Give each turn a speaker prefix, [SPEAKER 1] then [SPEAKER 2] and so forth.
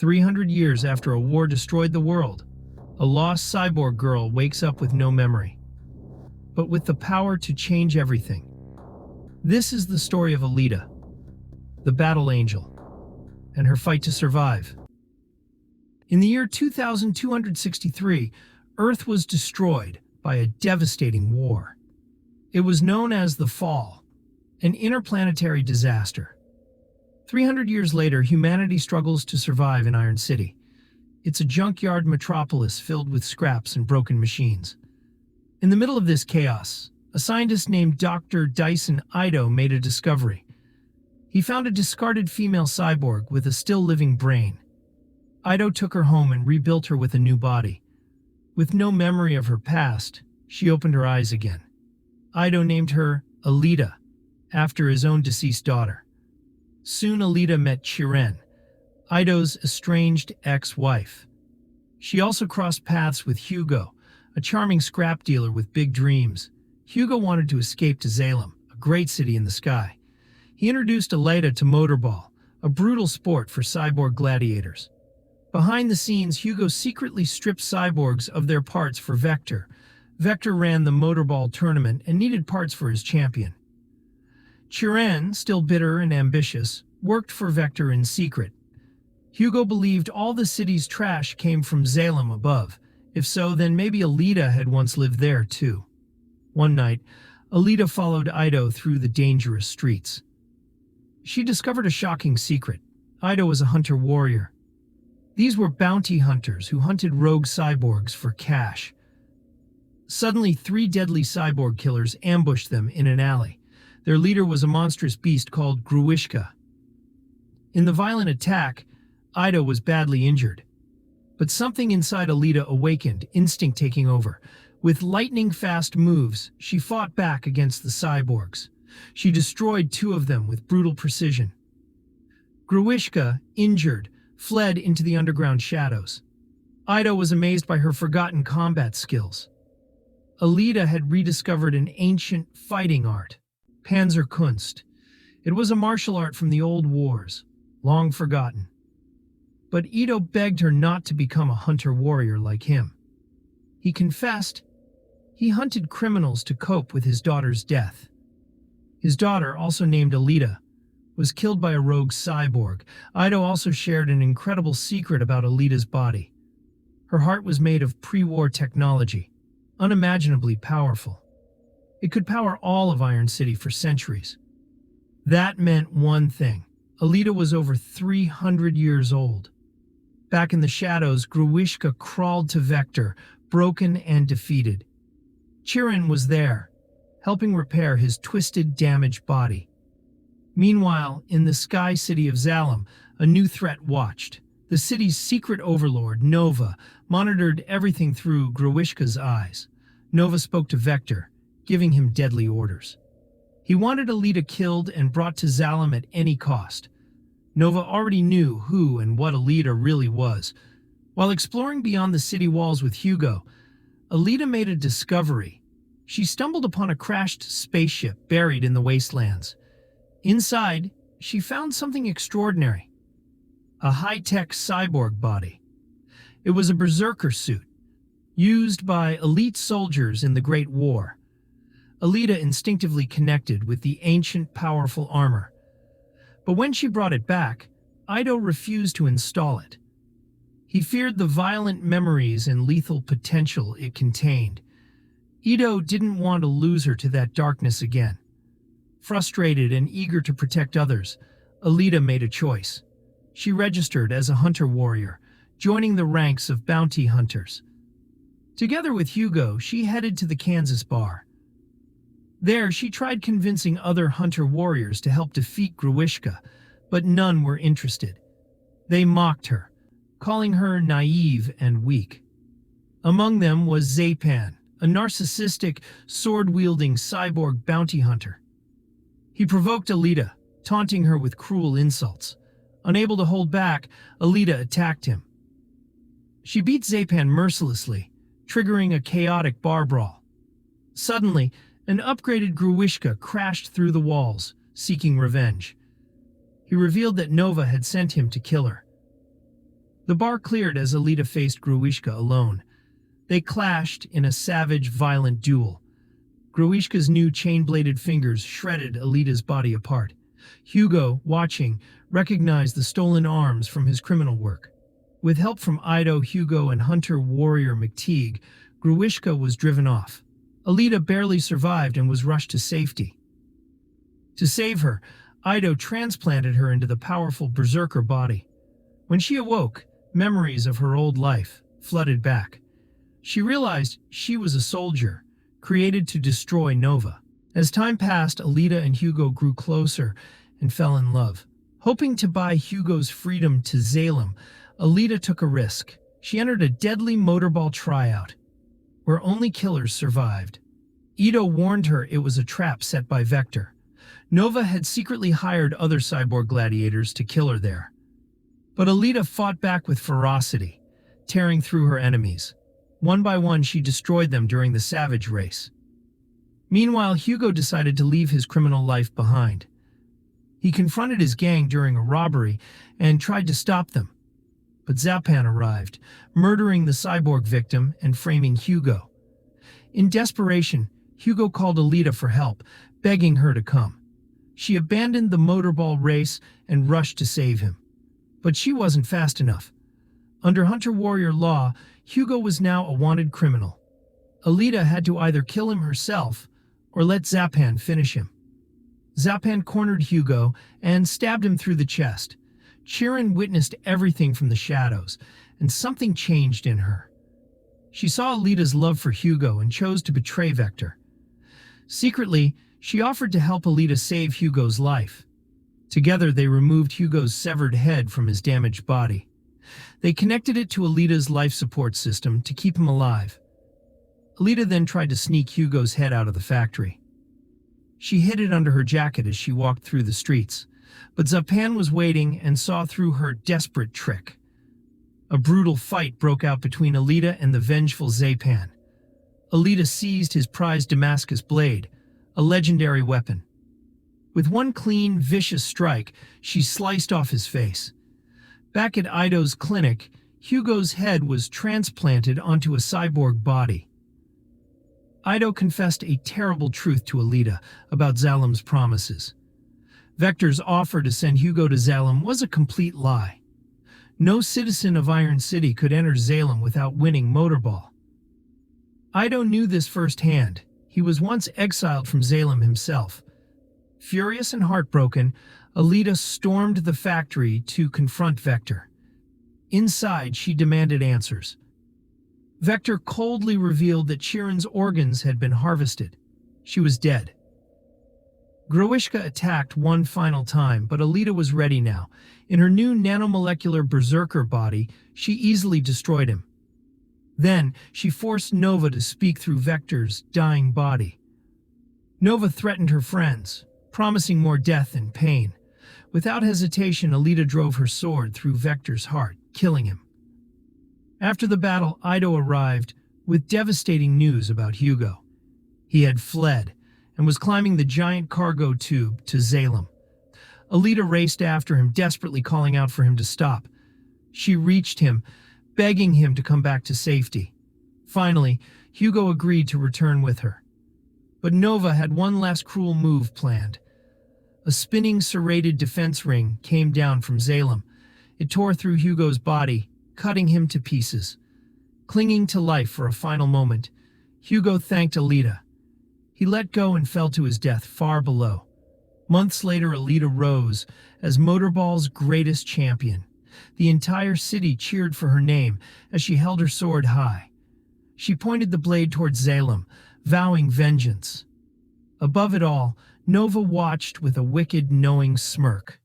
[SPEAKER 1] 300 years after a war destroyed the world, a lost cyborg girl wakes up with no memory, but with the power to change everything. This is the story of Alita, the battle angel, and her fight to survive. In the year 2263, Earth was destroyed by a devastating war. It was known as the Fall, an interplanetary disaster. 300 years later, humanity struggles to survive in Iron City. It's a junkyard metropolis filled with scraps and broken machines. In the middle of this chaos, a scientist named Dr. Dyson Ido made a discovery. He found a discarded female cyborg with a still-living brain. Ido took her home and rebuilt her with a new body. With no memory of her past, she opened her eyes again. Ido named her Alita, after his own deceased daughter. Soon Alita met Chiren, Ido's estranged ex-wife. She also crossed paths with Hugo, a charming scrap dealer with big dreams. Hugo wanted to escape to Salem, a great city in the sky. He introduced Alita to motorball, a brutal sport for cyborg gladiators. Behind the scenes, Hugo secretly stripped cyborgs of their parts for Vector. Vector ran the motorball tournament and needed parts for his champion. Chiren, still bitter and ambitious, worked for Vector in secret. Hugo believed all the city's trash came from Salem above. If so, then maybe Alita had once lived there too. One night, Alita followed Ido through the dangerous streets. She discovered a shocking secret. Ido was a hunter-warrior. These were bounty hunters who hunted rogue cyborgs for cash. Suddenly, 3 deadly cyborg killers ambushed them in an alley. Their leader was a monstrous beast called Gruishka. In the violent attack, Ido was badly injured. But something inside Alita awakened, instinct taking over. With lightning-fast moves, she fought back against the cyborgs. She destroyed 2 of them with brutal precision. Gruishka, injured, fled into the underground shadows. Ido was amazed by her forgotten combat skills. Alita had rediscovered an ancient fighting art, Panzerkunst. It was a martial art from the old wars, long forgotten. But Ido begged her not to become a hunter-warrior like him. He confessed he hunted criminals to cope with his daughter's death. His daughter, also named Alita, was killed by a rogue cyborg. Ido also shared an incredible secret about Alita's body. Her heart was made of pre-war technology, unimaginably powerful. It could power all of Iron City for centuries. That meant one thing. Alita was over 300 years old. Back in the shadows, Gruishka crawled to Vector, broken and defeated. Chiren was there, helping repair his twisted, damaged body. Meanwhile, in the sky city of Salem, a new threat watched. The city's secret overlord, Nova, monitored everything through Gruishka's eyes. Nova spoke to Vector, giving him deadly orders. He wanted Alita killed and brought to Salem at any cost. Nova already knew who and what Alita really was. While exploring beyond the city walls with Hugo, Alita made a discovery. She stumbled upon a crashed spaceship buried in the wastelands. Inside, she found something extraordinary. A high-tech cyborg body. It was a berserker suit, used by elite soldiers in the Great War. Alita instinctively connected with the ancient, powerful armor. But when she brought it back, Ido refused to install it. He feared the violent memories and lethal potential it contained. Ido didn't want to lose her to that darkness again. Frustrated and eager to protect others, Alita made a choice. She registered as a hunter-warrior, joining the ranks of bounty hunters. Together with Hugo, she headed to the Kansas bar. There, she tried convincing other hunter-warriors to help defeat Gruishka, but none were interested. They mocked her, calling her naive and weak. Among them was Zapan, a narcissistic, sword-wielding cyborg bounty hunter. He provoked Alita, taunting her with cruel insults. Unable to hold back, Alita attacked him. She beat Zapan mercilessly, triggering a chaotic bar brawl. Suddenly, an upgraded Gruishka crashed through the walls, seeking revenge. He revealed that Nova had sent him to kill her. The bar cleared as Alita faced Gruishka alone. They clashed in a savage, violent duel. Gruishka's new chain-bladed fingers shredded Alita's body apart. Hugo, watching, recognized the stolen arms from his criminal work. With help from Ido, Hugo, and hunter warrior McTeague, Gruishka was driven off. Alita barely survived and was rushed to safety. To save her, Ido transplanted her into the powerful berserker body. When she awoke, memories of her old life flooded back. She realized she was a soldier, created to destroy Nova. As time passed, Alita and Hugo grew closer and fell in love. Hoping to buy Hugo's freedom to Salem, Alita took a risk. She entered a deadly motorball tryout, where only killers survived. Ido warned her it was a trap set by Vector. Nova had secretly hired other cyborg gladiators to kill her there. But Alita fought back with ferocity, tearing through her enemies. One by one, she destroyed them during the savage race. Meanwhile, Hugo decided to leave his criminal life behind. He confronted his gang during a robbery and tried to stop them. But Zapan arrived, murdering the cyborg victim and framing Hugo. In desperation, Hugo called Alita for help, begging her to come. She abandoned the motorball race and rushed to save him. But she wasn't fast enough. Under hunter-warrior law, Hugo was now a wanted criminal. Alita had to either kill him herself or let Zapan finish him. Zapan cornered Hugo and stabbed him through the chest. Chiron witnessed everything from the shadows, and something changed in her. She saw Alita's love for Hugo and chose to betray Vector. Secretly, she offered to help Alita save Hugo's life. Together, they removed Hugo's severed head from his damaged body. They connected it to Alita's life support system to keep him alive. Alita then tried to sneak Hugo's head out of the factory. She hid it under her jacket as she walked through the streets, but Zapan was waiting and saw through her desperate trick. A brutal fight broke out between Alita and the vengeful Zapan. Alita seized his prized Damascus blade, a legendary weapon. With one clean, vicious strike, she sliced off his face. Back at Ido's clinic, Hugo's head was transplanted onto a cyborg body. Ido confessed a terrible truth to Alita about Zalem's promises. Vector's offer to send Hugo to Zalem was a complete lie. No citizen of Iron City could enter Zalem without winning Motorball. Ido knew this firsthand. He was once exiled from Zalem himself. Furious and heartbroken, Alita stormed the factory to confront Vector. Inside, she demanded answers. Vector coldly revealed that Chiron's organs had been harvested. She was dead. Gruishka attacked one final time, but Alita was ready now. In her new nanomolecular berserker body, she easily destroyed him. Then, she forced Nova to speak through Vector's dying body. Nova threatened her friends, promising more death and pain. Without hesitation, Alita drove her sword through Vector's heart, killing him. After the battle, Ido arrived with devastating news about Hugo. He had fled and was climbing the giant cargo tube to Zalem. Alita raced after him, desperately calling out for him to stop. She reached him, begging him to come back to safety. Finally, Hugo agreed to return with her. But Nova had one last cruel move planned. A spinning serrated defense ring came down from Zalem. It tore through Hugo's body, cutting him to pieces. Clinging to life for a final moment, Hugo thanked Alita. He let go and fell to his death far below. Months later, Alita rose as Motorball's greatest champion. The entire city cheered for her name as she held her sword high. She pointed the blade towards Zalem, vowing vengeance. Above it all, Nova watched with a wicked, knowing smirk.